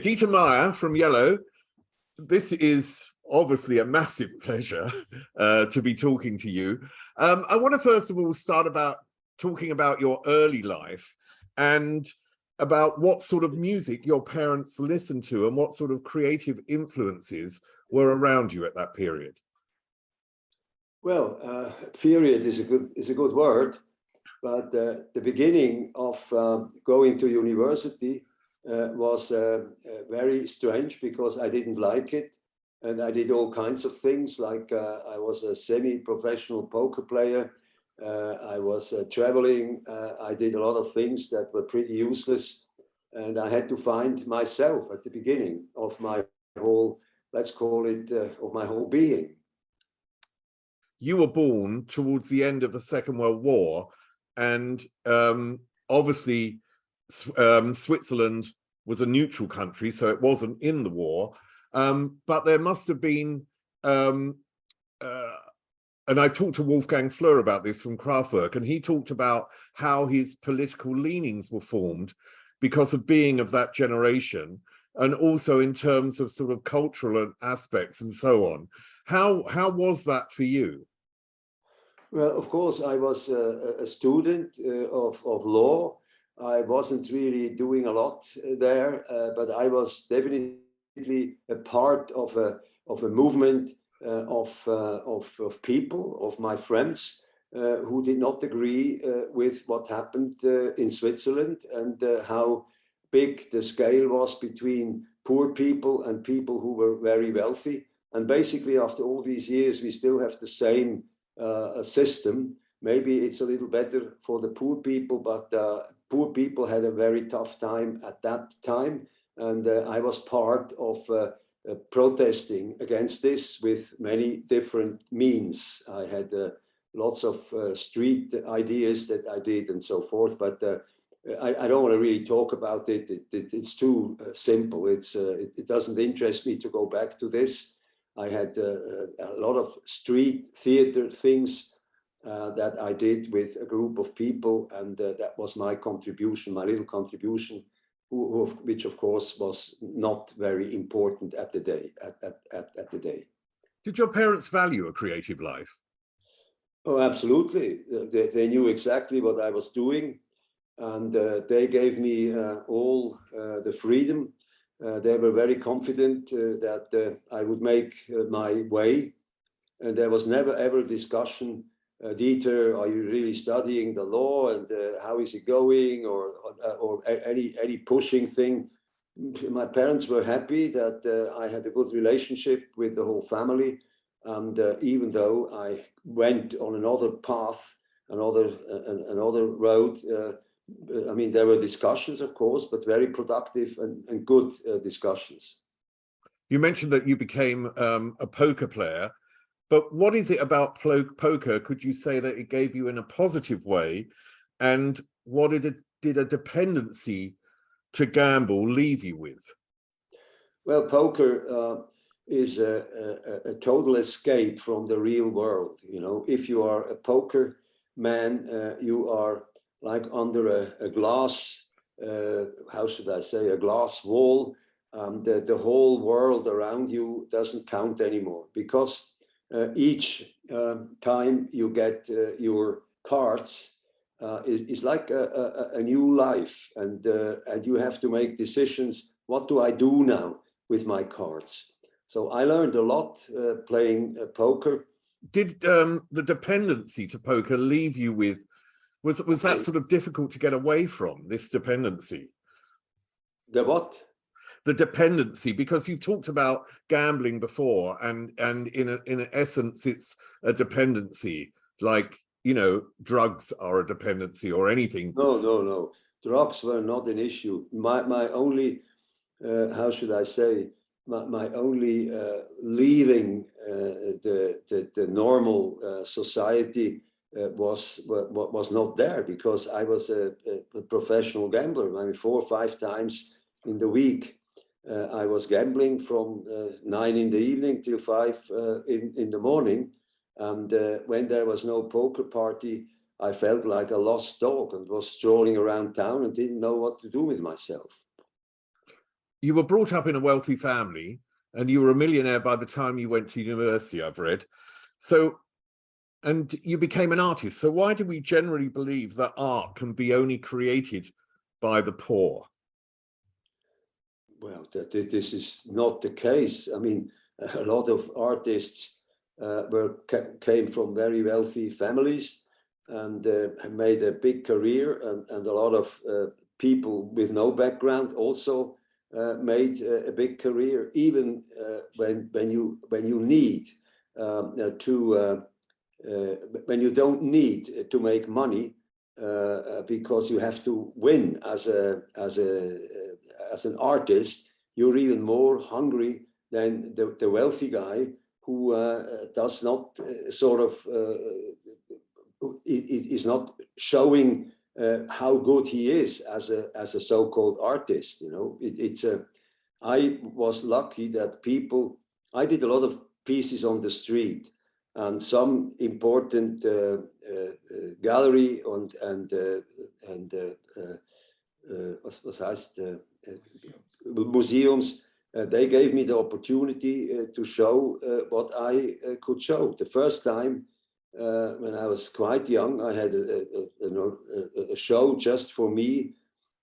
Dieter Meier from Yello, this is obviously a massive pleasure to be talking to you. I want to first of all start talking about your early life and about what sort of music your parents listened to and what sort of creative influences were around you at that period. Well, period is a good word, but the beginning of going to university was very strange because I didn't like it, and I did all kinds of things. Like I was a semi-professional poker player. I was traveling. I did a lot of things that were pretty useless, and I had to find myself at the beginning of my whole, let's call it, of my whole being. You were born towards the end of the Second World War, and obviously Switzerland was a neutral country, so it wasn't in the war, but there must have been, and I talked to Wolfgang Flür about this from Kraftwerk, and he talked about how his political leanings were formed because of being of that generation, and also in terms of sort of cultural aspects and so on. How was that for you? Well, of course, I was a student of law. I wasn't really doing a lot there, but I was definitely a part of a movement of people, of my friends, who did not agree with what happened in Switzerland and how big the scale was between poor people and people who were very wealthy. And basically, after all these years, we still have the same system. Maybe it's a little better for the poor people, but poor people had a very tough time at that time. And I was part of protesting against this with many different means. I had lots of street ideas that I did and so forth, but I don't want to really talk about it. It's too simple. It doesn't interest me to go back to this. I had a lot of street theater things that I did with a group of people, and that was my contribution, my little contribution, which of course was not very important at the day. At the day. Did your parents value a creative life? Oh, absolutely. They knew exactly what I was doing, and they gave me all the freedom. They were very confident that I would make my way, and there was never ever a discussion. Dieter, are you really studying the law, and how is it going, or any pushing thing? My parents were happy that I had a good relationship with the whole family, and even though I went on another path, another road. I mean, there were discussions, of course, but very productive and good discussions. You mentioned that you became a poker player, but what is it about poker, could you say, that it gave you in a positive way? And what did a dependency to gamble leave you with? Well, poker is a total escape from the real world. You know, if you are a poker man, you are like under a glass, how should I say, a glass wall. The whole world around you doesn't count anymore, because each time you get your cards is like a new life, and you have to make decisions. What do I do now with my cards? So I learned a lot playing poker. Did the dependency to poker leave you with, was that sort of difficult to get away from, this dependency? The what? The dependency, because you've talked about gambling before, and in essence, it's a dependency, like, you know, drugs are a dependency or anything. No. Drugs were not an issue. My only, how should I say, my only leaving the normal society was not there, because I was a professional gambler. I mean, 4 or 5 times in the week. I was gambling from 9 in the evening till 5 in the morning. And when there was no poker party, I felt like a lost dog and was strolling around town and didn't know what to do with myself. you were brought up in a wealthy family and you were a millionaire by the time you went to university, I've read. So, and you became an artist. So why do we generally believe that art can be only created by the poor? Well, this is not the case. I mean, a lot of artists came from very wealthy families and made a big career, and a lot of people with no background also made a big career, even when you need when you don't need to make money because you have to win as an artist. You're even more hungry than the wealthy guy who does not is not showing how good he is as a so-called artist. You know, I was lucky that I did a lot of pieces on the street, and some important gallery and was heißt museums. They gave me the opportunity to show what I could show. The first time when I was quite young, I had a show just for me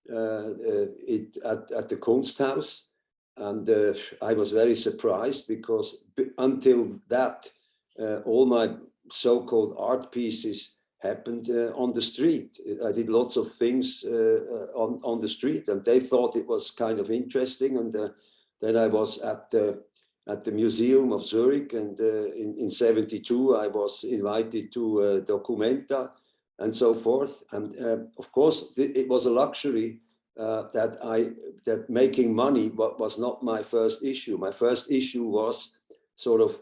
at the Kunsthaus, and I was very surprised because until that, all my so-called art pieces happened on the street. I did lots of things on the street, and they thought it was kind of interesting. And then I was at the Museum of Zurich, and in '72 I was invited to Documenta and so forth. And of course, it was a luxury that making money was not my first issue. My first issue was sort of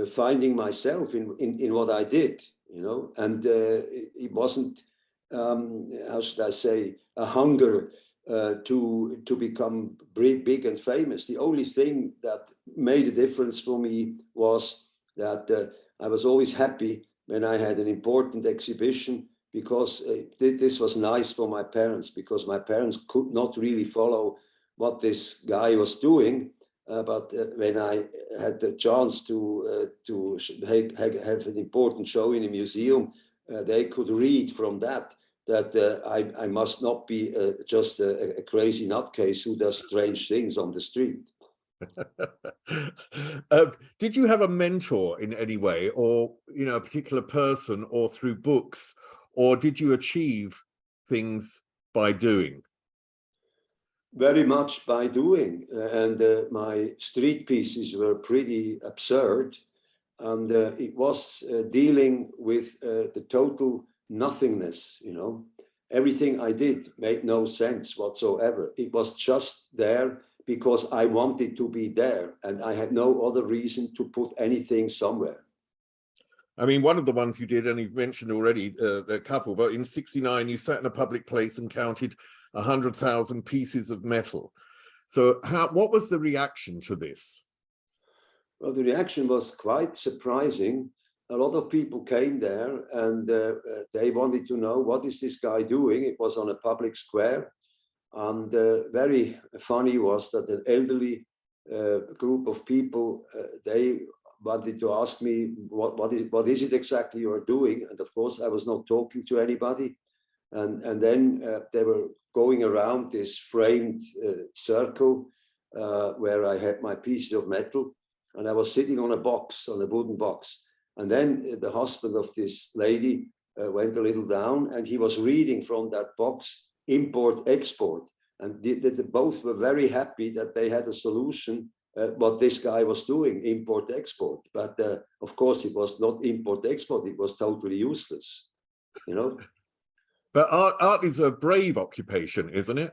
finding myself in what I did, you know, and it wasn't, how should I say, a hunger to become big and famous. The only thing that made a difference for me was that I was always happy when I had an important exhibition, because this was nice for my parents, because my parents could not really follow what this guy was doing. But when I had the chance to have an important show in a museum, they could read from that I must not be just a crazy nutcase who does strange things on the street. Did you have a mentor in any way, or a particular person, or through books, or did you achieve things by doing? Very much by doing, and my street pieces were pretty absurd, and it was dealing with the total nothingness. Everything I did made no sense whatsoever. It was just there because I wanted to be there, and I had no other reason to put anything somewhere. I mean, one of the ones you did, and you've mentioned already a couple, but in '69 you sat in a public place and counted 100,000 pieces of metal. So what was the reaction to this? Well, the reaction was quite surprising. A lot of people came there, and they wanted to know, what is this guy doing? It was on a public square. And very funny was that an elderly group of people, they wanted to ask me, what is it exactly you're doing? And of course, I was not talking to anybody. And then they were going around this framed circle where I had my pieces of metal, and I was sitting on a wooden box. And then the husband of this lady went a little down, and he was reading from that box, import, export. And they both were very happy that they had a solution, what this guy was doing, import, export. But of course, it was not import, export. It was totally useless, But art is a brave occupation, isn't it?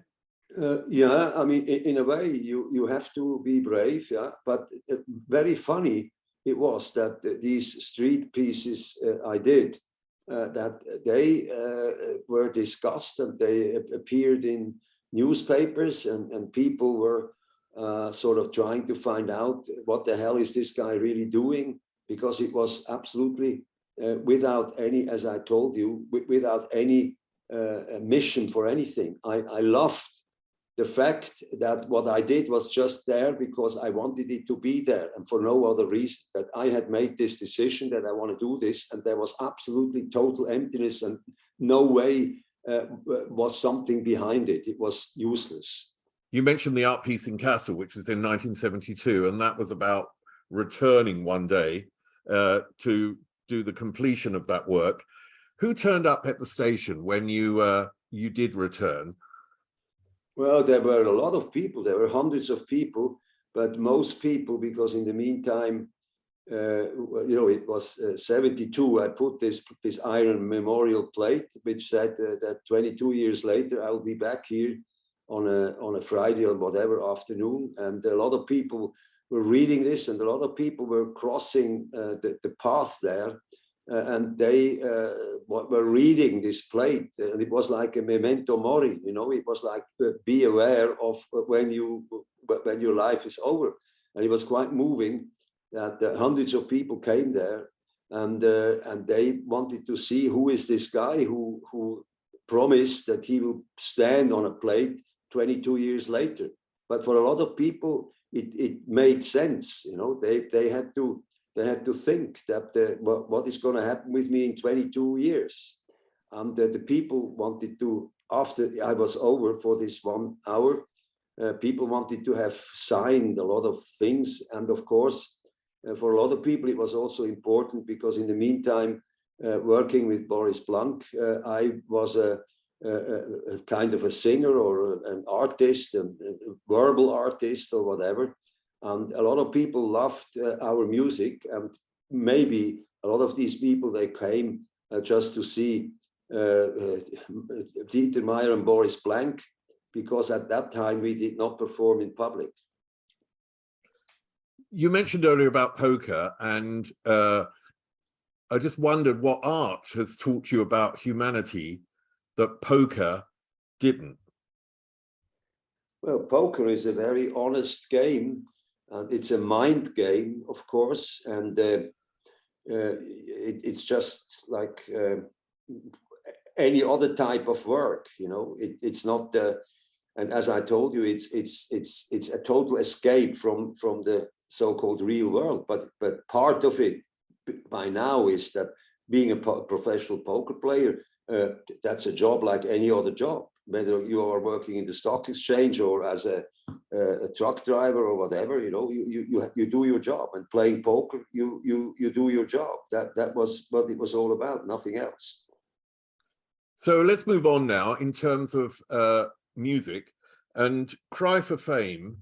Yeah, I mean, in a way, you have to be brave, yeah. But very funny it was that these street pieces I did, that they were discussed, and they appeared in newspapers, and people were sort of trying to find out, what the hell is this guy really doing? Because it was absolutely without any, as I told you, without any mission for anything. I loved the fact that what I did was just there because I wanted it to be there and for no other reason, that I had made this decision that I want to do this, and there was absolutely total emptiness and no way was something behind it. It was useless. You mentioned the art piece in Kassel, which was in 1972, and that was about returning one day to do the completion of that work. Who turned up at the station when you did return? Well, there were a lot of people. There were hundreds of people, but most people, because in the meantime, it was 72. I put this iron memorial plate, which said that 22 years later I'll be back here on a Friday or whatever afternoon, and a lot of people were reading this, and a lot of people were crossing the path there. And they were reading this plate, and it was like a memento mori. It was like be aware of when your life is over. And it was quite moving that hundreds of people came there, and they wanted to see who is this guy who promised that he will stand on a plate 22 years later. But for a lot of people, it made sense. They had to think that what is going to happen with me in 22 years. And the people wanted to, after I was over for this 1 hour, people wanted to have signed a lot of things. And of course, for a lot of people, it was also important because in the meantime, working with Boris Blank, I was a kind of a singer or an artist, a verbal artist or whatever. And a lot of people loved our music, and maybe a lot of these people, they came just to see Dieter Meier and Boris Blank, because at that time we did not perform in public. You mentioned earlier about poker, and I just wondered what art has taught you about humanity that poker didn't. Well, poker is a very honest game. And it's a mind game, of course, and it's just like any other type of work. It's not. And as I told you, it's a total escape from the so-called real world. But part of it by now is that being a professional poker player, that's a job like any other job. Whether you are working in the stock exchange or as a truck driver or whatever, you do your job, and playing poker, you do your job. That was what it was all about, nothing else. So let's move on now in terms of music and Cry for Fame.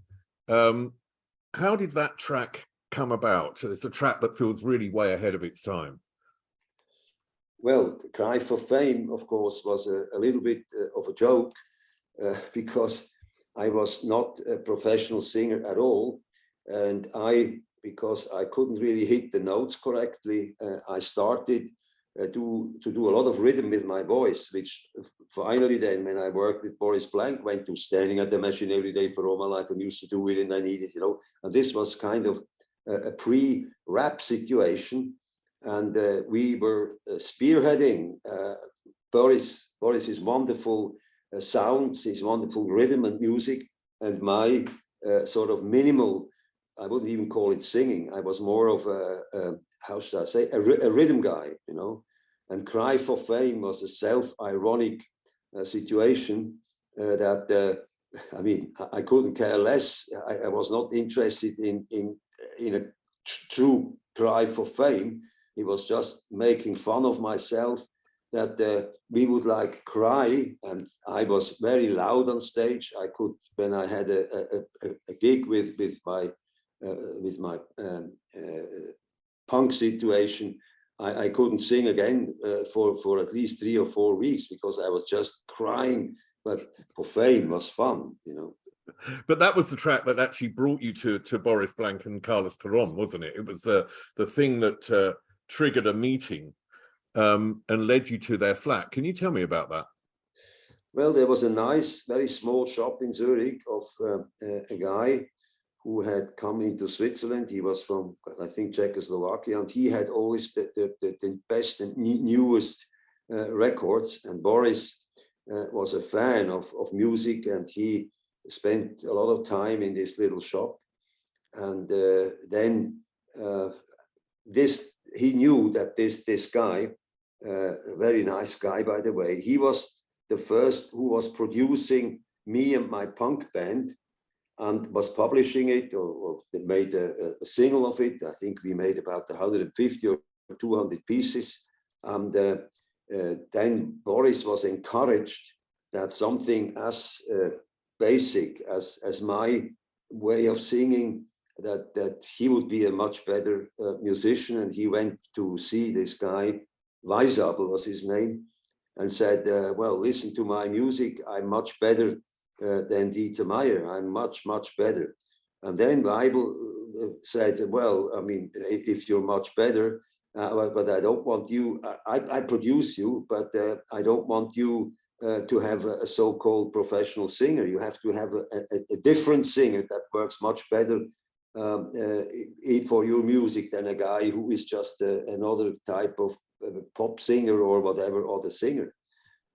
How did that track come about? It's a track that feels really way ahead of its time. Well, Cry for Fame, of course, was a little bit of a joke because I was not a professional singer at all. And because I couldn't really hit the notes correctly, I started to do a lot of rhythm with my voice, which finally then, when I worked with Boris Blank, went to standing at the machine every day for all my life. I used to do it and I needed, and this was kind of a pre-rap situation. And we were spearheading Boris's wonderful sounds, his wonderful rhythm and music, and my sort of minimal, I wouldn't even call it singing. I was more of how should I say, a rhythm guy, And Cry for Fame was a self-ironic situation that, I couldn't care less. I was not interested in a true cry for fame. It was just making fun of myself that we would like cry, and I was very loud on stage. I could, when I had a gig with my punk situation, I couldn't sing again for at least 3 or 4 weeks because I was just crying. But for fame was fun, But that was the track that actually brought you to Boris Blank and Carlos Perón, wasn't it? It was the thing that triggered a meeting and led you to their flat. Can you tell me about that? Well, there was a nice, very small shop in Zurich of a guy who had come into Switzerland. He was from, I think, Czechoslovakia, and he had always the best and newest records. And Boris was a fan of music, and he spent a lot of time in this little shop. And then he knew that this guy, a very nice guy, by the way, he was the first who was producing me and my punk band and was publishing it, or made a single of it. I think we made about 150 or 200 pieces. And then Boris was encouraged that something as basic as my way of singing, that he would be a much better musician. And he went to see this guy, Weisabel was his name, and said, well, listen to my music, I'm much better than Dieter Meier, I'm much, much better. And then Weibel said, well, I mean, if you're much better, but I don't want you, I produce you, but I don't want you to have a so-called professional singer. You have to have a different singer that works much better for your music than a guy who is just another type of pop singer or whatever other singer.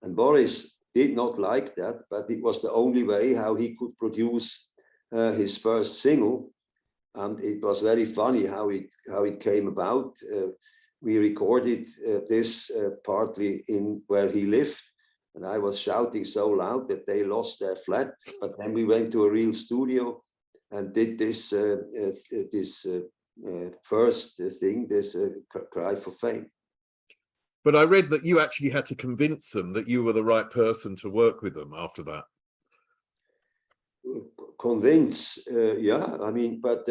And Boris did not like that, but it was the only way how he could produce his first single. And it was very funny how it came about. We recorded this partly in where he lived, and I was shouting so loud that they lost their flat. But then we went to a real studio and did this first thing, this Cry for Fame. But I read that you actually had to convince them that you were the right person to work with them after that. Convince, yeah, I mean, but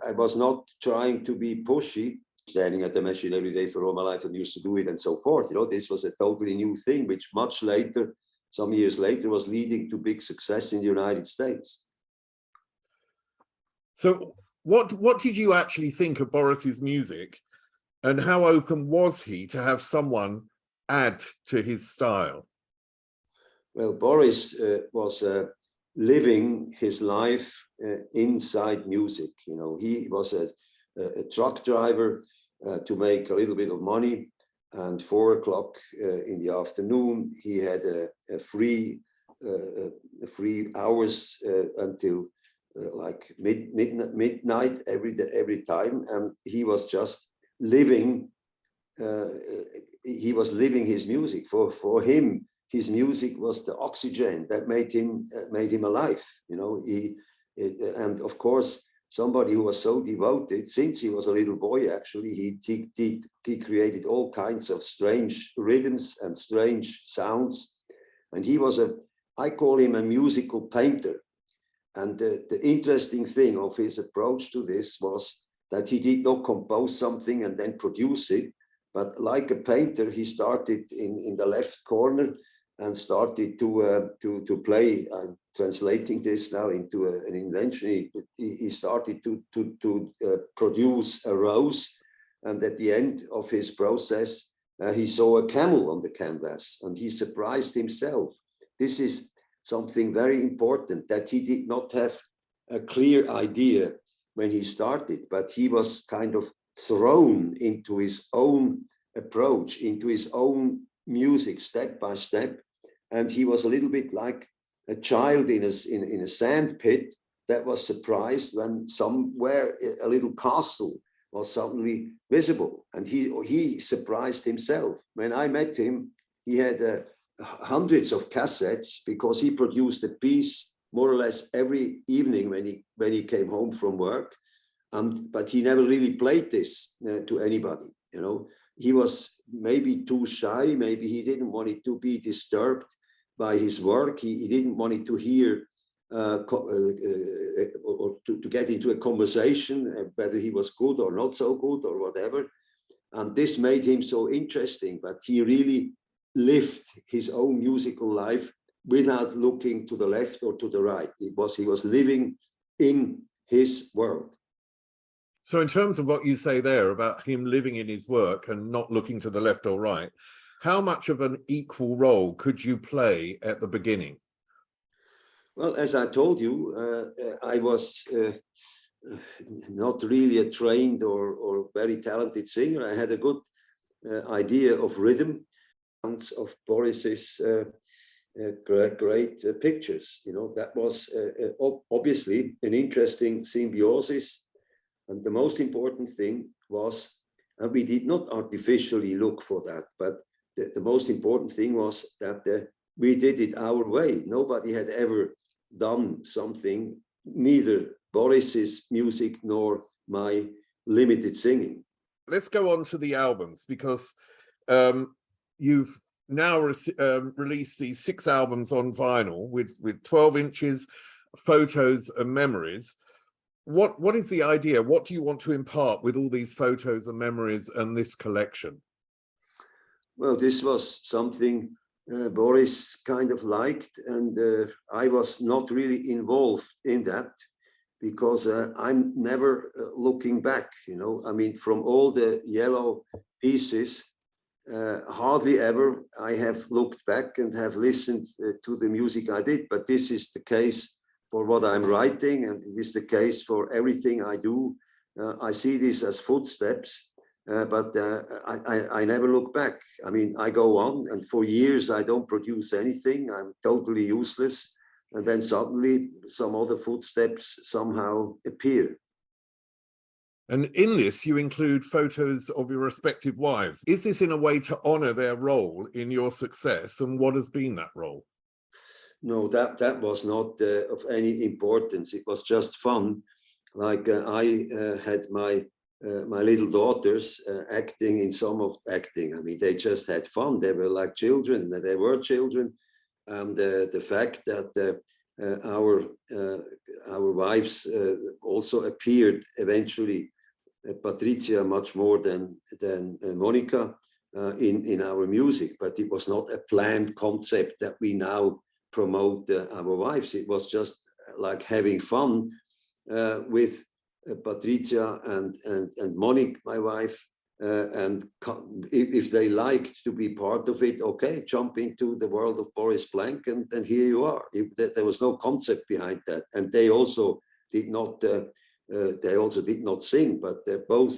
I was not trying to be pushy, standing at the machine every day for all my life and used to do it and so forth. You know, this was a totally new thing, which much later, some years later, was leading to big success in the United States. So what did you actually think of Boris's music, and how open was he to have someone add to his style? Well, Boris was living his life inside music. You know, he was a truck driver to make a little bit of money, and 4 o'clock in the afternoon he had a free hours until like midnight every time, and he was just living. He was living his music. For him, his music was the oxygen that made him alive. You know, and of course, somebody who was so devoted since he was a little boy. Actually, he created all kinds of strange rhythms and strange sounds, and he was I call him a musical painter. And the interesting thing of his approach to this was that he did not compose something and then produce it, but like a painter, he started in the left corner and started to play. I'm translating this now into an invention. He started to produce a rose, and at the end of his process, he saw a camel on the canvas, and he surprised himself. This is something very important, that he did not have a clear idea when he started, but he was kind of thrown into his own approach, into his own music step by step. And he was a little bit like a child in a sand pit that was surprised when somewhere a little castle was suddenly visible. And he surprised himself. When I met him, he had hundreds of cassettes, because he produced a piece more or less every evening when he came home from work. But he never really played this to anybody. You know, he was maybe too shy. Maybe he didn't want it to be disturbed by his work. He didn't want it to hear or to get into a conversation whether he was good or not so good or whatever. And this made him so interesting. But he really lived his own musical life without looking to the left or to the right. He was living in his world. So in terms of what you say there about him living in his work and not looking to the left or right, how much of an equal role could you play at the beginning? Well, as I told you, I was not really a trained or very talented singer. I had a good idea of rhythm, of Boris's great pictures. You know, that was obviously an interesting symbiosis. And the most important thing was, and we did not artificially look for that, but the most important thing was that we did it our way. Nobody had ever done something, neither Boris's music nor my limited singing. Let's go on to the albums, because you've now released these 6 albums on vinyl with 12 inches, photos and memories. What is the idea? What do you want to impart with all these photos and memories and this collection? Well, this was something Boris kind of liked, and I was not really involved in that, because I'm never looking back, you know. I mean, from all the Yello pieces, hardly ever I have looked back and have listened to the music I did, but this is the case for what I'm writing, and it is the case for everything I do. I see this as footsteps, but I never look back. I mean, I go on, and for years I don't produce anything. I'm totally useless. And then suddenly some other footsteps somehow appear. And in this, you include photos of your respective wives. Is this in a way to honor their role in your success? And what has been that role? No, that was not of any importance. It was just fun. Like I had my little daughters acting in some of acting. I mean, they just had fun. They were like children. They were children. And the fact that our wives also appeared eventually, Patricia much more than Monica in our music, but it was not a planned concept that we now promote our wives. It was just like having fun with Patricia and Monique, my wife. And if they liked to be part of it, okay, jump into the world of Boris Blank, and here you are. There was no concept behind that, and they also did not. They also did not sing, but both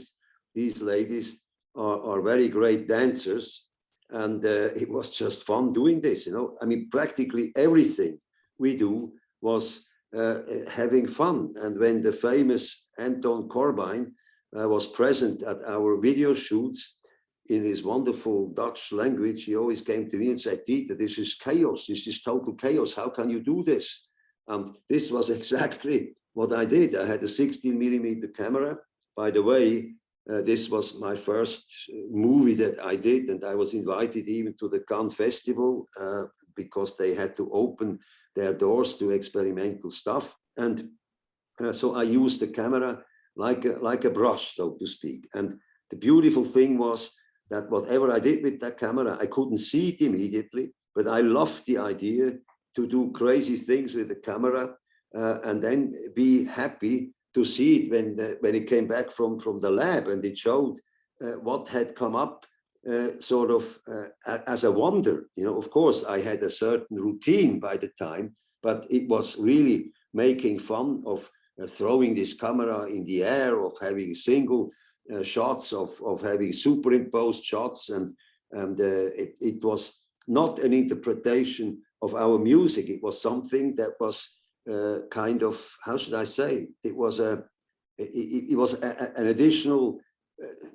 these ladies are very great dancers, and it was just fun doing this. You know, I mean, practically everything we do was having fun. And when the famous Anton Corbijn was present at our video shoots in his wonderful Dutch language, he always came to me and said, "Dieter, this is chaos. This is total chaos. How can you do this?" And this was exactly what I did. I had a 16mm camera. By the way, this was my first movie that I did, and I was invited even to the Cannes Festival because they had to open their doors to experimental stuff. And so I used the camera like a brush, so to speak. And the beautiful thing was that whatever I did with that camera, I couldn't see it immediately, but I loved the idea to do crazy things with the camera and then be happy to see it when it came back from the lab, and it showed what had come up sort of as a wonder. You know, of course, I had a certain routine by the time, but it was really making fun of throwing this camera in the air, of having single shots, of having superimposed shots, and it was not an interpretation of our music. It was something that was kind of, how should I say? It was an additional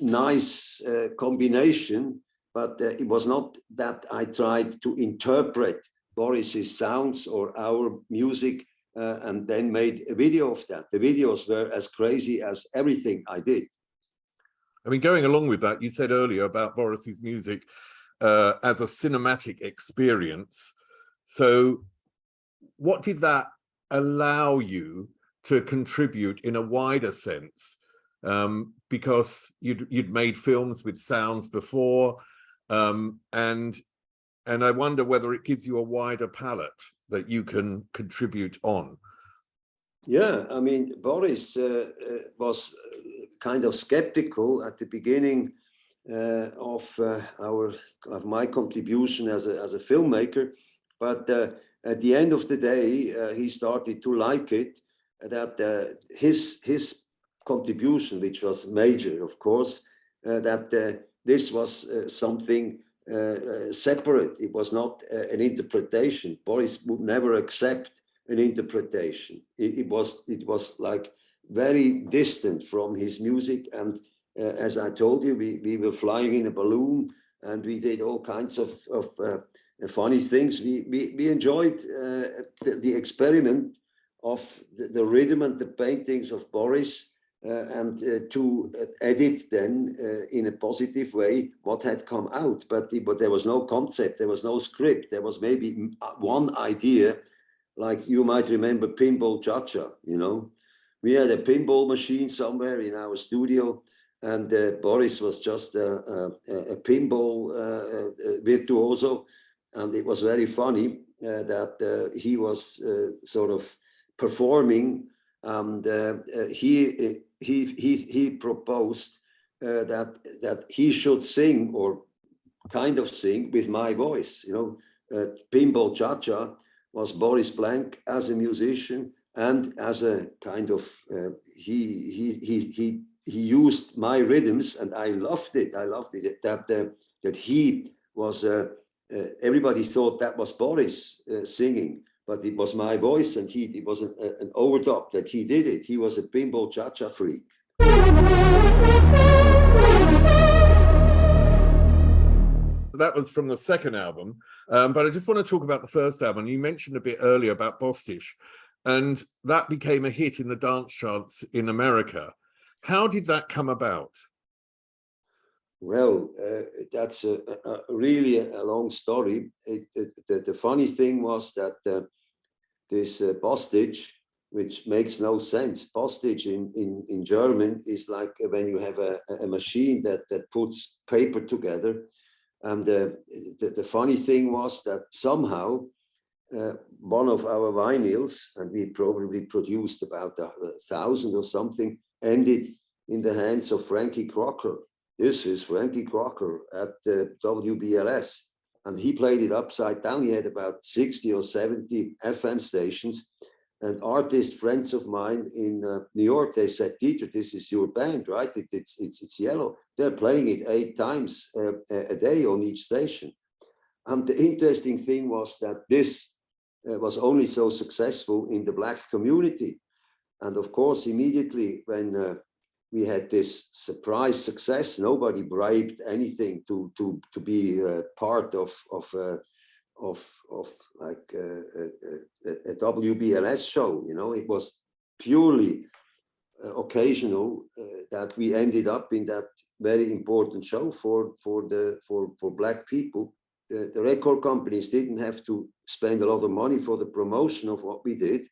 nice combination, but it was not that I tried to interpret Boris's sounds or our music and then made a video of that. The videos were as crazy as everything I did. I mean, going along with that, you said earlier about Boris's music as a cinematic experience. So what did that allow you to contribute in a wider sense? Because you'd made films with sounds before, and I wonder whether it gives you a wider palette that you can contribute on. Yeah, I mean, Boris was kind of skeptical at the beginning of my contribution as a filmmaker, but at the end of the day, he started to like it. That his contribution, which was major, of course, that this was something separate. It was not an interpretation. Boris would never accept an interpretation. It was like very distant from his music. And as I told you, we were flying in a balloon, and we did all kinds of funny things. We enjoyed the experiment of the rhythm and the paintings of Boris, and to edit then in a positive way what had come out. But there was no concept, there was no script. There was maybe one idea, like you might remember Pinball Cha Cha, you know. We had a pinball machine somewhere in our studio, and Boris was just a pinball virtuoso. And it was very funny that he was sort of performing, and he proposed that he should sing, or kind of sing, with my voice. You know, Pinball Cha Cha was Boris Blank as a musician, and as a kind of he used my rhythms, and I loved it. I loved it that he was. Everybody thought that was Boris singing, but it was my voice, and it was an overdub that he did it. He was a Pinball Cha Cha freak. That was from the second album, but I just want to talk about the first album. You mentioned a bit earlier about Bostich, and that became a hit in the dance charts in America. How did that come about? Well, that's really a long story. The funny thing was that this Bostich, which makes no sense. Bostich in German is like when you have a machine that puts paper together. And the funny thing was that somehow one of our vinyls, and we probably produced about 1,000 or something, ended in the hands of Frankie Crocker. This is Frankie Crocker at WBLS, and he played it upside down. He had about 60 or 70 FM stations, and artist friends of mine in New York, they said, "Dieter, this is your band, right? It's Yello." They're playing it 8 times a day on each station. And the interesting thing was that this was only so successful in the Black community. And of course, immediately when we had this surprise success, nobody bribed anything to be part of like a WBLS show. You know, it was purely occasional that we ended up in that very important show for Black people. The record companies didn't have to spend a lot of money for the promotion of what we did,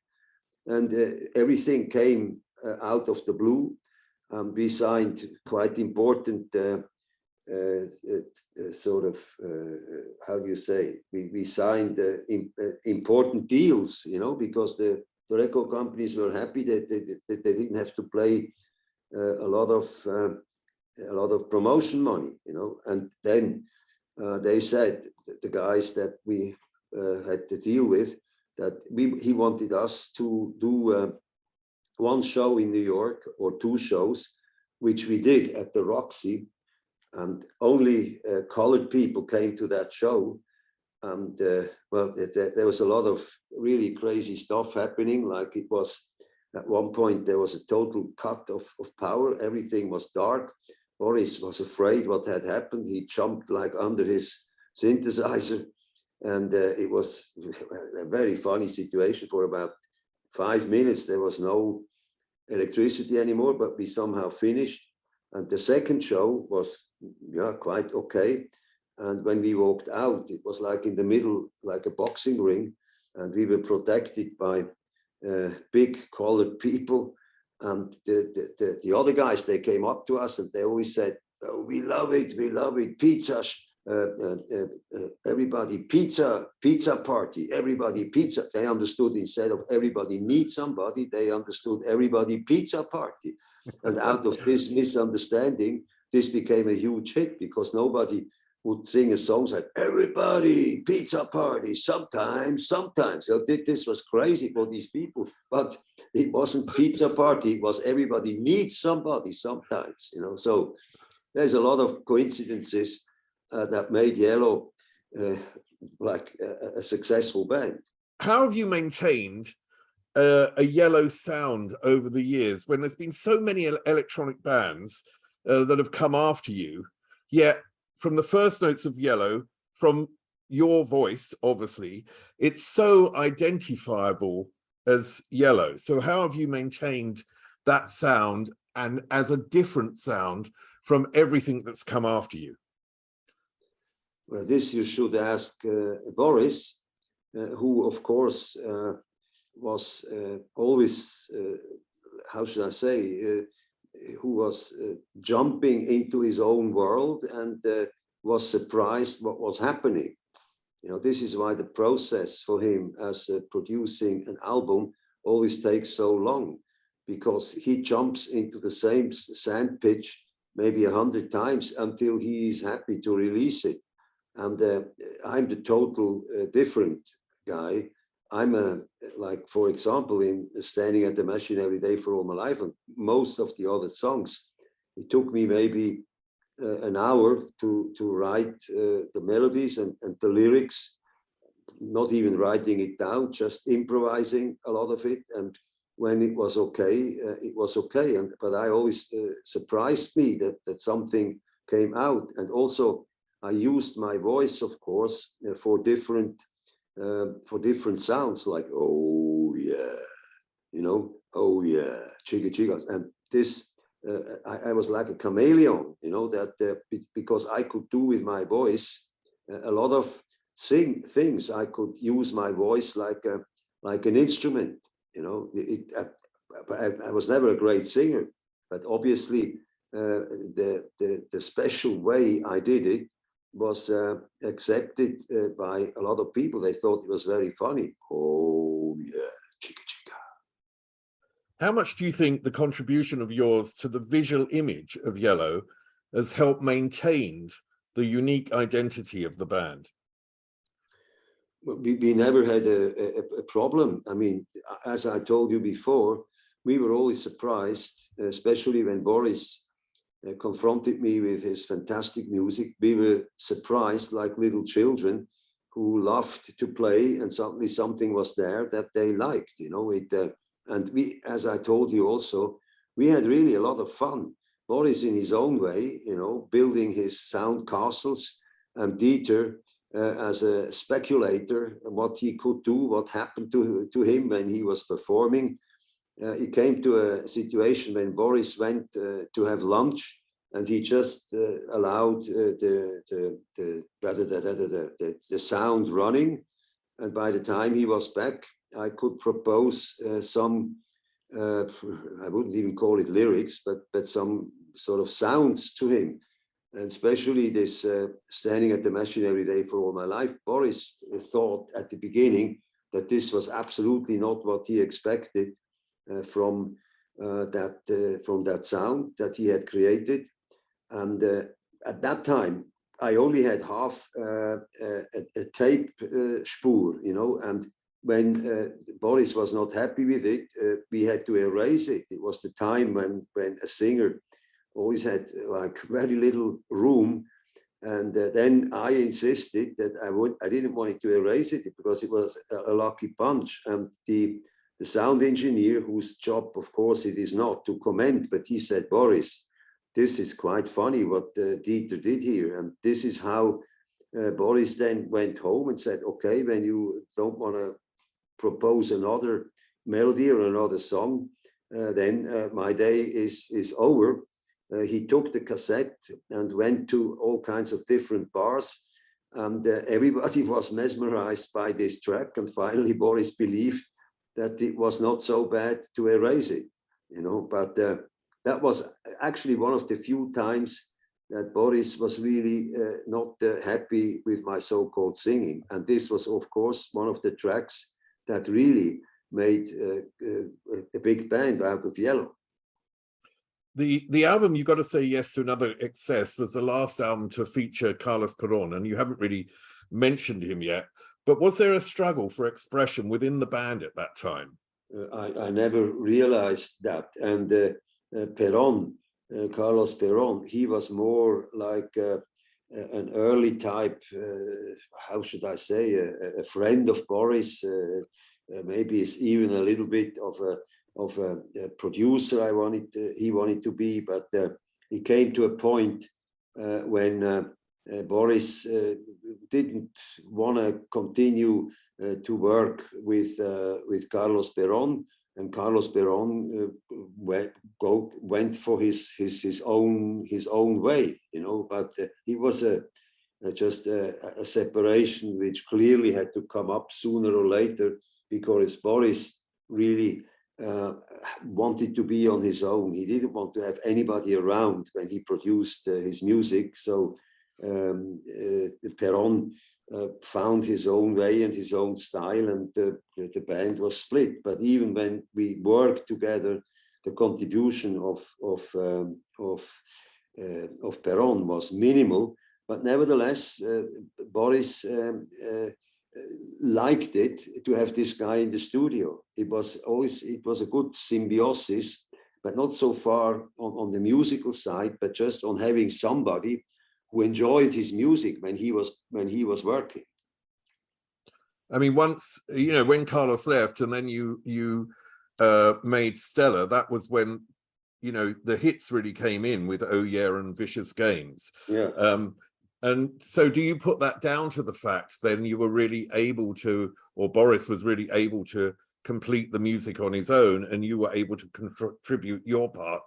and everything came out of the blue. We signed quite important sort of, how do you say, we signed important deals, you know, because the record companies were happy that they didn't have to play a lot of promotion money, you know. And then they said, the guys that we had to deal with, that he wanted us to do one show in New York, or 2 shows, which we did at the Roxy, and only colored people came to that show. And well, there was a lot of really crazy stuff happening. Like, it was, at one point, there was a total cut of power. Everything was dark. Boris was afraid what had happened. He jumped like under his synthesizer. And it was a very funny situation. For about 5 minutes, there was no electricity anymore, but we somehow finished. And the second show was, yeah, quite okay. And when we walked out, it was like in the middle, like a boxing ring, and we were protected by big colored people. And the other guys, they came up to us and they always said, "Oh, we love it, pizza, everybody pizza party, everybody pizza." They understood, instead of everybody needs somebody, they understood everybody pizza party. And out of this misunderstanding, this became a huge hit, because nobody would sing a song like "everybody pizza party sometimes." So this was crazy for these people, but it wasn't pizza party, it was everybody needs somebody sometimes, you know. So there's a lot of coincidences that made Yello like a successful band. How have you maintained a Yello sound over the years when there's been so many electronic bands that have come after you, yet from the first notes of Yello, from your voice, obviously, it's so identifiable as Yello. So how have you maintained that sound and as a different sound from everything that's come after you? Well, this you should ask Boris, who of course was always, how should I say, who was jumping into his own world and was surprised what was happening. You know, this is why the process for him as producing an album always takes so long, because he jumps into the same sand pitch maybe 100 times until he is happy to release it. And I'm the total different guy. I'm like, for example, in Standing at the Machine Every Day for All My Life, and most of the other songs, it took me maybe an hour to write the melodies and the lyrics, not even writing it down, just improvising a lot of it. And when it was okay, it was okay. But I always surprised me that something came out. And also I used my voice, of course, for different sounds, like, oh yeah, you know, oh yeah, chiga chigas. And this, I was like a chameleon, you know, that because I could do with my voice a lot of things. I could use my voice like an instrument, you know. I was never a great singer, but obviously the special way I did it was accepted by a lot of people. They thought it was very funny. Oh yeah, chica chica. How much do you think the contribution of yours to the visual image of Yello has helped maintain the unique identity of the band? We never had a problem. I mean, as I told you before, we were always surprised, especially when Boris confronted me with his fantastic music. We were surprised like little children who loved to play, and suddenly something was there that they liked, you know. And we, as I told you also, we had really a lot of fun. Boris in his own way, you know, building his sound castles, and Dieter as a speculator, what he could do, what happened to him when he was performing. It came to a situation when Boris went to have lunch, and he just allowed the sound running. And by the time he was back, I could propose some, I wouldn't even call it lyrics, but some sort of sounds to him. And especially this Standing at the Machine Every Day for All My Life, Boris thought at the beginning that this was absolutely not what he expected from that sound that he had created. And at that time, I only had half a tape spoor, you know, and when Boris was not happy with it, we had to erase it. It was the time when a singer always had like very little room, and then I insisted that I didn't want it to erase it because it was a lucky punch. And the sound engineer, whose job of course it is not to comment, but he said, Boris, this is quite funny what Dieter did here. And this is how Boris then went home and said, okay, when you don't want to propose another melody or another song, then my day is over. He took the cassette and went to all kinds of different bars, and everybody was mesmerized by this track. And finally, Boris believed that it was not so bad to erase it, you know. But that was actually one of the few times that Boris was really not happy with my so-called singing. And this was, of course, one of the tracks that really made a big band out of Yello. The album You Gotta Say Yes to Another Excess was the last album to feature Carlos Perón, and you haven't really mentioned him yet. But was there a struggle for expression within the band at that time? I never realized that. And Perón, Carlos Perón, he was more like an early type, how should I say, a friend of Boris. Maybe it's even a little bit of a producer he wanted to be, but he came to a point when Boris didn't want to continue to work with Carlos Perón, and Carlos Perón went for his own way, you know. But he was just a separation which clearly had to come up sooner or later, because Boris really wanted to be on his own. He didn't want to have anybody around when he produced his music. So Perón found his own way and his own style, and the band was split. But even when we worked together, the contribution of Perón was minimal. But nevertheless, Boris liked it to have this guy in the studio. It was a good symbiosis, but not so far on the musical side, but just on having somebody who enjoyed his music when he was working. I mean, once, you know, when Carlos left, and then you made Stella, that was when, you know, the hits really came in with Oh Yeah and Vicious Games. Yeah. And so do you put that down to the fact then you were really able to, or Boris was really able to complete the music on his own, and you were able to contribute your part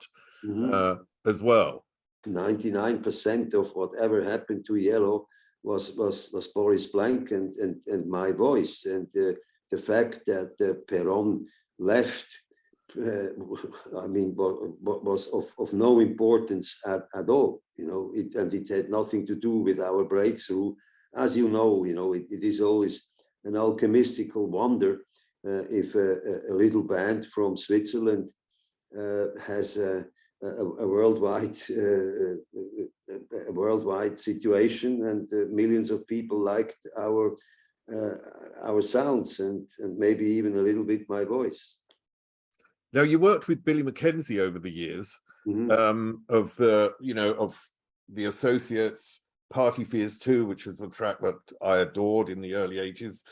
as well? 99% of whatever happened to Yello was Boris Blank and my voice. And the fact that Perón left, I mean, was of no importance at all. You know, it had nothing to do with our breakthrough. As you know, it is always an alchemistical wonder if a little band from Switzerland has a worldwide situation, and millions of people liked our sounds and maybe even a little bit my voice. Now, you worked with Billy MacKenzie over the years, of the Associates, Party Fears 2, which was a track that I adored in the early 80s.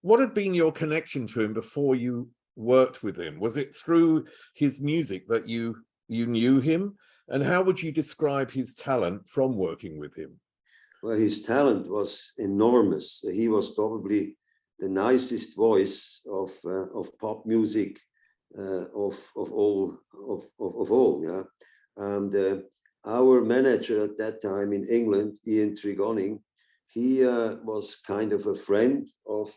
What had been your connection to him before you worked with him? Was it through his music that you knew him? And how would you describe his talent from working with him? Well, his talent was enormous. He was probably the nicest voice of pop music of all. Yeah. And our manager at that time in England, Ian Tregonning, he was kind of a friend of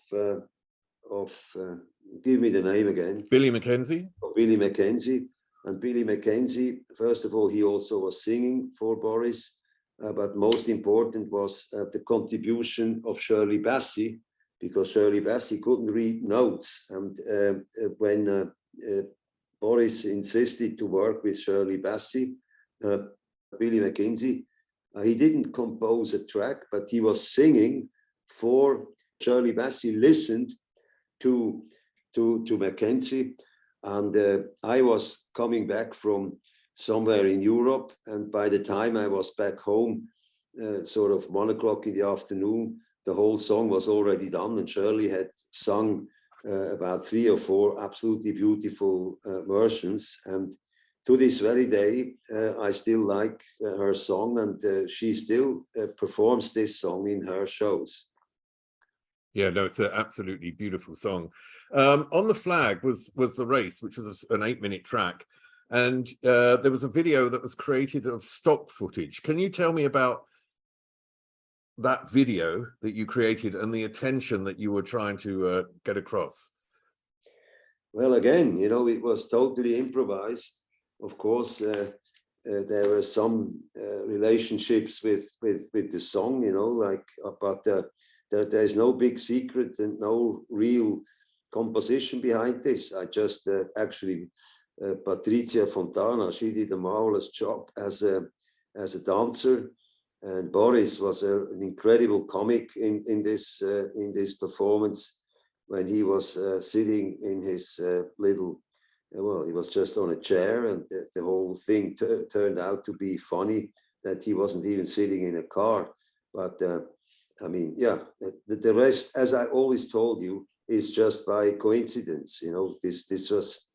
give me the name again. Billy MacKenzie. Billy MacKenzie. And Billy MacKenzie, first of all, he also was singing for Boris, but most important was the contribution of Shirley Bassey, because Shirley Bassey couldn't read notes. And when Boris insisted to work with Shirley Bassey, Billy MacKenzie, he didn't compose a track, but he was singing for Shirley Bassey, listened to MacKenzie. And I was coming back from somewhere in Europe, and by the time I was back home, sort of 1 o'clock in the afternoon, the whole song was already done, and Shirley had sung about 3 or 4 absolutely beautiful versions. And to this very day, I still like her song, and she still performs this song in her shows. Yeah, no, it's an absolutely beautiful song. On the Flag was The Race, which was an 8-minute track. And there was a video that was created of stock footage. Can you tell me about that video that you created and the attention that you were trying to get across? Well, again, it was totally improvised. Of course, there were some relationships with the song, but there is no big secret and no real composition behind this. I just actually, Patricia Fontana, she did a marvelous job as a dancer, and Boris was an incredible comic in this performance when he was sitting in his little. Well, he was just on a chair, and the whole thing turned out to be funny. that he wasn't even sitting in a car. But I mean, yeah, the rest, as I always told you, is just by coincidence. You know, this was,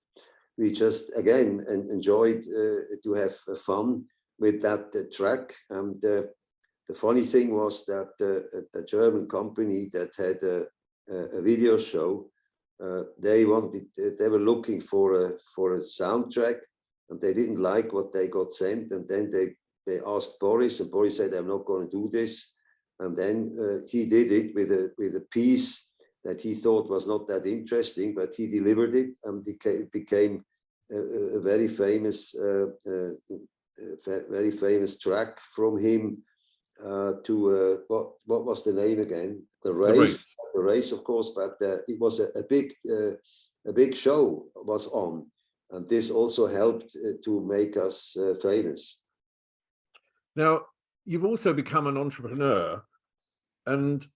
we just again enjoyed to have fun with that track. And the funny thing was that a German company that had a video show, they were looking for a soundtrack, and they didn't like what they got sent, and then they asked Boris, and Boris said, "I'm not going to do this." And then he did it with a piece that he thought was not that interesting, but he delivered it, and it became a very famous track from him. To what was the name again? The race, of course. But it was a big show was on, and this also helped to make us famous. Now, you've also become an entrepreneur, and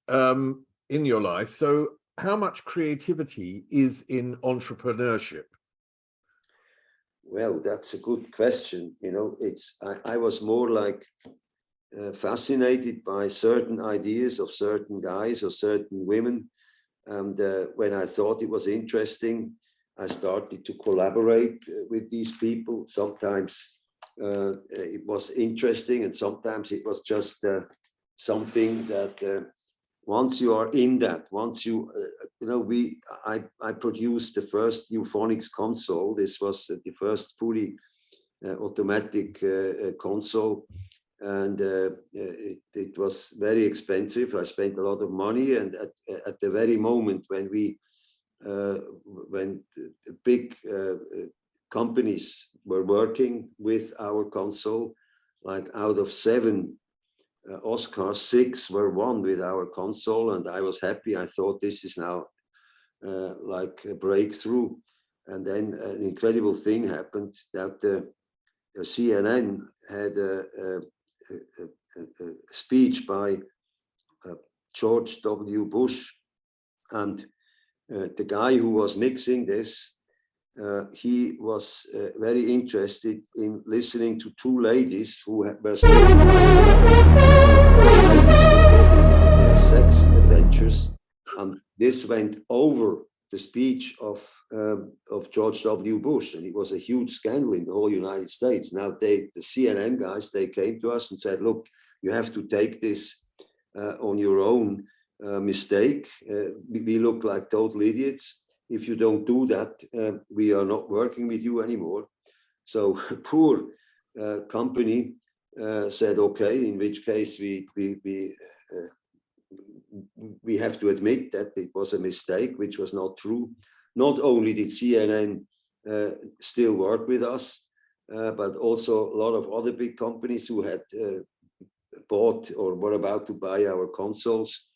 in your life. So, how much creativity is in entrepreneurship? Well, that's a good question. You know, I was more like fascinated by certain ideas of certain guys or certain women. And when I thought it was interesting, I started to collaborate with these people. Sometimes it was interesting, and sometimes it was just something that once you are in that, once you, I produced the first Euphonix console. This was the first fully automatic console. And it was very expensive. I spent a lot of money, and at the very moment when when big companies were working with our console, like out of 7 Oscars, 6 were won with our console, and I was happy. I thought this is now like a breakthrough. And then an incredible thing happened, that CNN had a speech by George W. Bush, and the guy who was mixing this, he was very interested in listening to 2 ladies who were still sex adventures, and this went over the speech of George W. Bush, and it was a huge scandal in the whole United States. Now the CNN guys, they came to us and said, "Look, you have to take this on your own mistake. We look like total idiots. If you don't do that, we are not working with you anymore." So poor company said, "Okay," in which case we have to admit that it was a mistake, which was not true. Not only did CNN still work with us, but also a lot of other big companies who had bought or were about to buy our consoles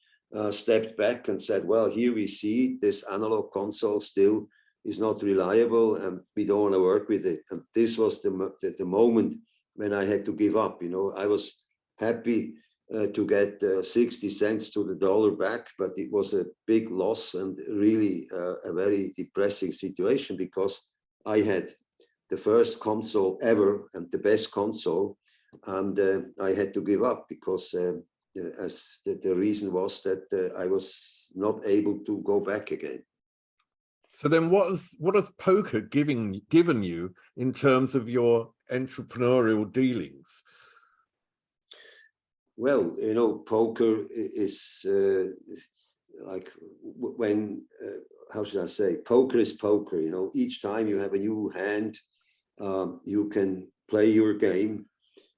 stepped back and said, "Well, here we see this analog console still is not reliable, and we don't want to work with it." And this was the moment when I had to give up. You know, I was happy to get 60 cents to the dollar back, but it was a big loss and really a very depressing situation, because I had the first console ever and the best console, and I had to give up because as the reason was that I was not able to go back again. So then what has poker given you in terms of your entrepreneurial dealings? Well, you know, poker is like when, how should I say, poker is poker. You know, each time you have a new hand, you can play your game,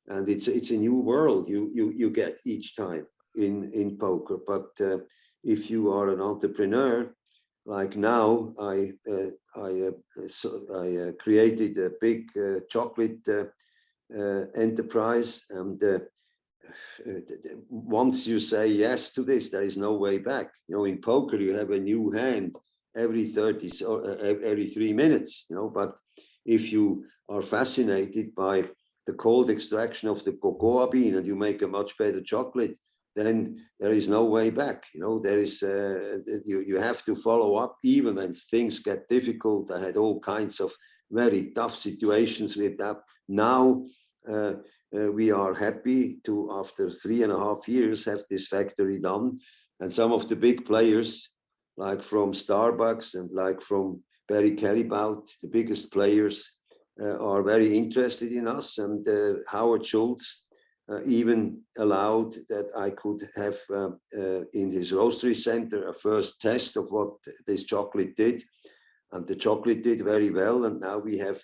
and it's a new world you get each time in poker. But if you are an entrepreneur, like now, I created a big chocolate enterprise, and once you say yes to this, there is no way back. You know, in poker, you have a new hand every 3 minutes, you know, but if you are fascinated by the cold extraction of the cocoa bean and you make a much better chocolate, then there is no way back. You know, there is, you have to follow up even when things get difficult. I had all kinds of very tough situations with that. Now, we are happy to, after 3.5 years, have this factory done. And some of the big players, like from Starbucks and like from Barry Caribout, the biggest players, are very interested in us. And Howard Schultz even allowed that I could have in his roastery center a first test of what this chocolate did. And the chocolate did very well. And now we have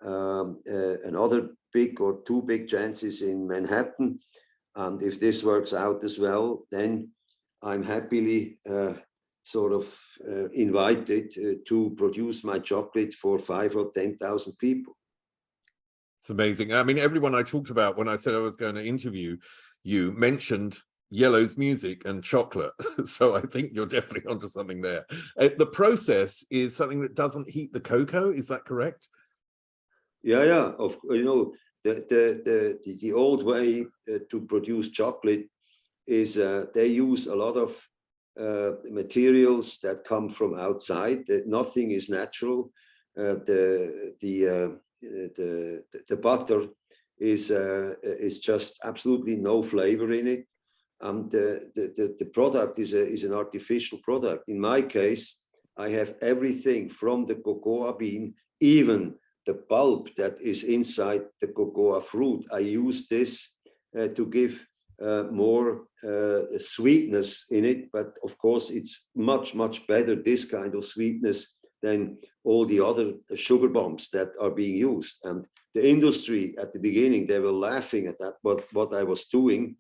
another big or two big chances in Manhattan. And if this works out as well, then I'm happily sort of invited to produce my chocolate for 5,000 or 10,000 people. It's amazing. I mean, everyone I talked about when I said I was going to interview you mentioned Yello's music and chocolate. So I think you're definitely onto something there. The process is something that doesn't heat the cocoa. Is that correct? Yeah. The old way to produce chocolate is they use a lot of materials that come from outside. That nothing is natural. The butter is just absolutely no flavor in it, and the product is an artificial product. In my case, I have everything from the cocoa bean, even the pulp that is inside the cocoa fruit. I use this to give more sweetness in it, but of course it's much better, this kind of sweetness, than all the other sugar bombs that are being used. And the industry at the beginning, they were laughing at that, what I was doing,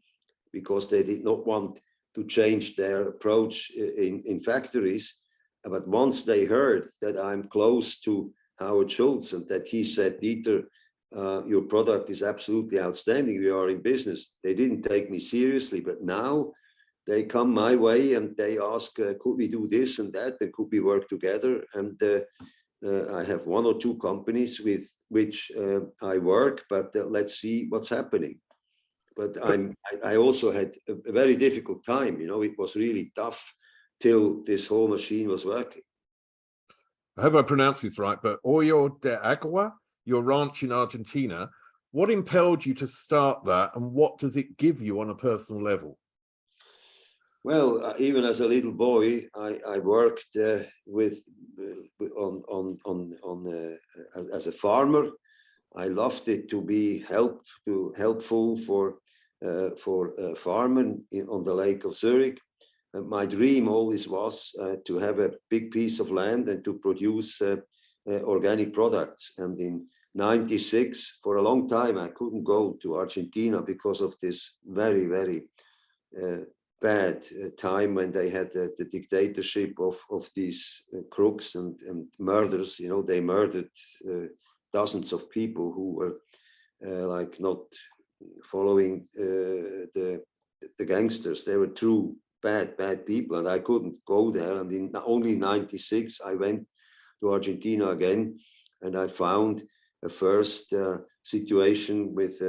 because they did not want to change their approach in factories. But once they heard that I'm close to Howard Schultz and that he said, Dieter, your product is absolutely outstanding, we are in business, they didn't take me seriously. But now they come my way and they ask, could we do this and that, and could we work together? And I have 1 or 2 companies with which I work, but let's see what's happening. But I also had a very difficult time. It was really tough till this whole machine was working. I hope I pronounce this right, but Hoyo de Agua, your ranch in Argentina, what impelled you to start that, and what does it give you on a personal level? Well, even as a little boy, I worked as a farmer. I loved it to be helpful for farming on the Lake of Zurich. And my dream always was to have a big piece of land and to produce organic products. And in '96, for a long time, I couldn't go to Argentina because of this very, very bad time when they had the dictatorship of these crooks and murders. They murdered dozens of people who were like not following the gangsters. They were true bad people, and I couldn't go there. And in only '96, I went to Argentina again, and I found a first situation with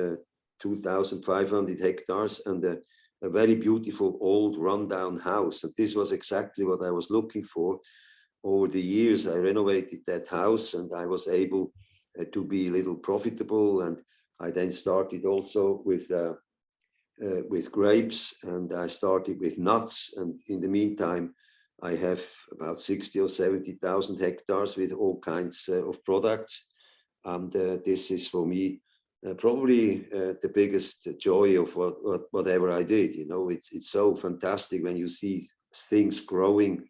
2,500 hectares and a very beautiful old rundown house. And this was exactly what I was looking for. Over the years, I renovated that house and I was able to be a little profitable. And I then started also with grapes, and I started with nuts. And in the meantime, I have about 60 or 70,000 hectares with all kinds of products. And this is for me probably the biggest joy of whatever I did. It's so fantastic when you see things growing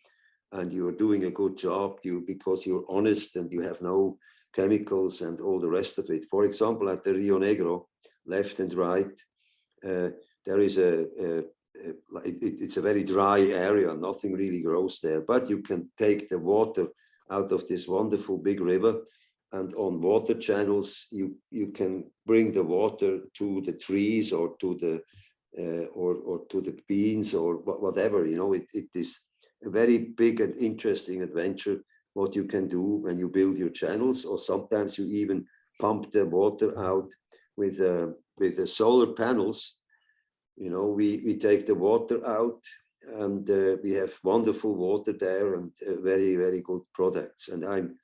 and you're doing a good job because you're honest and you have no chemicals and all the rest of it. For example, at the Rio Negro, left and right, there is it's a very dry area. Nothing really grows there, but you can take the water out of this wonderful big river, and on water channels, you can bring the water to the trees or to the beans or whatever. It is a very big and interesting adventure what you can do when you build your channels, or sometimes you even pump the water out with the solar panels. We take the water out and we have wonderful water there and very, very good products. And I'm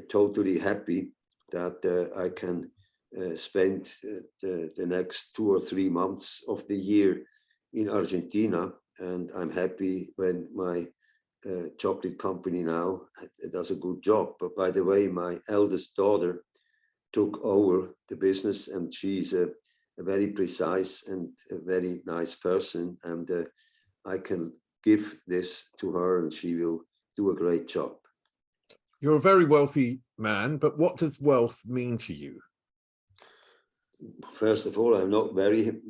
totally happy that I can spend the next 2 or 3 months of the year in Argentina. And I'm happy when my chocolate company now does a good job. But by the way, my eldest daughter took over the business, and she's a very precise and a very nice person. And I can give this to her and she will do a great job. You're a very wealthy man, but what does wealth mean to you? First of all, I'm not very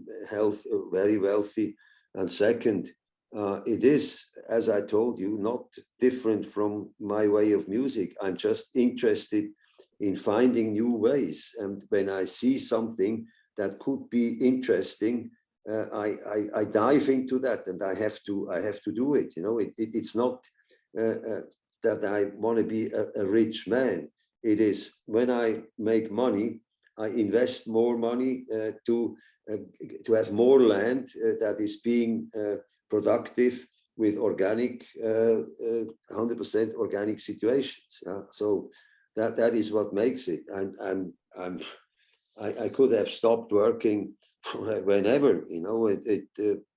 wealthy. And second, it is, as I told you, not different from my way of music. I'm just interested in finding new ways. And when I see something that could be interesting, I dive into that, and I have to do it. You know, it's not that I want to be a rich man. It is when I make money, I invest more money to have more land that is being productive with organic, 100% organic situations. So that is what makes it. I could have stopped working whenever, you know,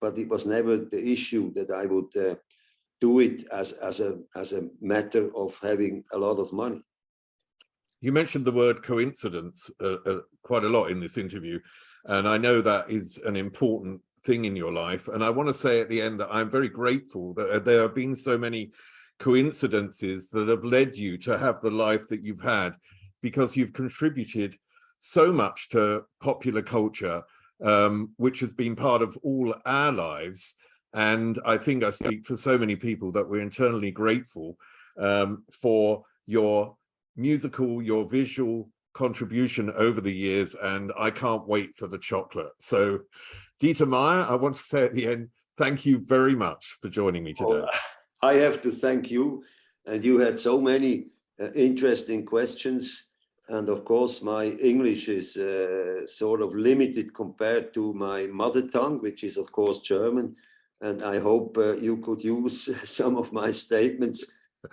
but it was never the issue that I would do it as a matter of having a lot of money. You mentioned the word coincidence quite a lot in this interview, and I know that is an important thing in your life. And I want to say at the end that I'm very grateful that there have been so many coincidences that have led you to have the life that you've had, because you've contributed so much to popular culture, which has been part of all our lives. And I think I speak for so many people that we're internally grateful for your musical, your visual contribution over the years, and I can't wait for the chocolate. So Dieter Meier, I want to say at the end, thank you very much for joining me today. I have to thank you, and you had so many interesting questions, and of course my English is sort of limited compared to my mother tongue, which is of course German, and I hope you could use some of my statements.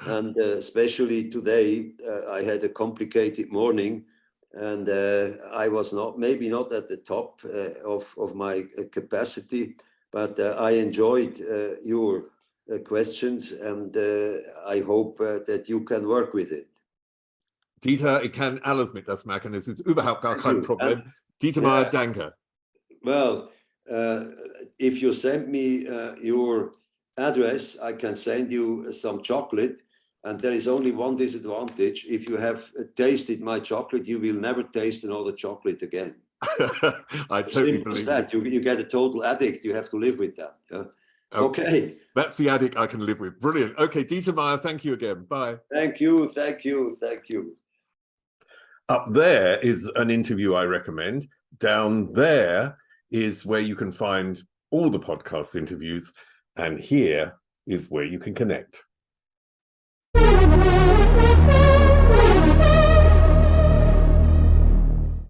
And especially today, I had a complicated morning, and I was maybe not at the top of my capacity, but I enjoyed your questions, and I hope that you can work with it. Dieter, ich kann alles mit das machen. Es ist überhaupt gar kein Problem. Dieter Meier, danke. Well, if you send me your address, I can send you some chocolate. And there is only one disadvantage. If you have tasted my chocolate, you will never taste another chocolate again. I totally believe that. You get a total addict. You have to live with that. Yeah? Okay. That's the addict I can live with. Brilliant. Okay, Dieter Meier, thank you again. Bye. Thank you. Thank you. Thank you. Up there is an interview I recommend. Down there is where you can find all the podcast interviews. And here is where you can connect.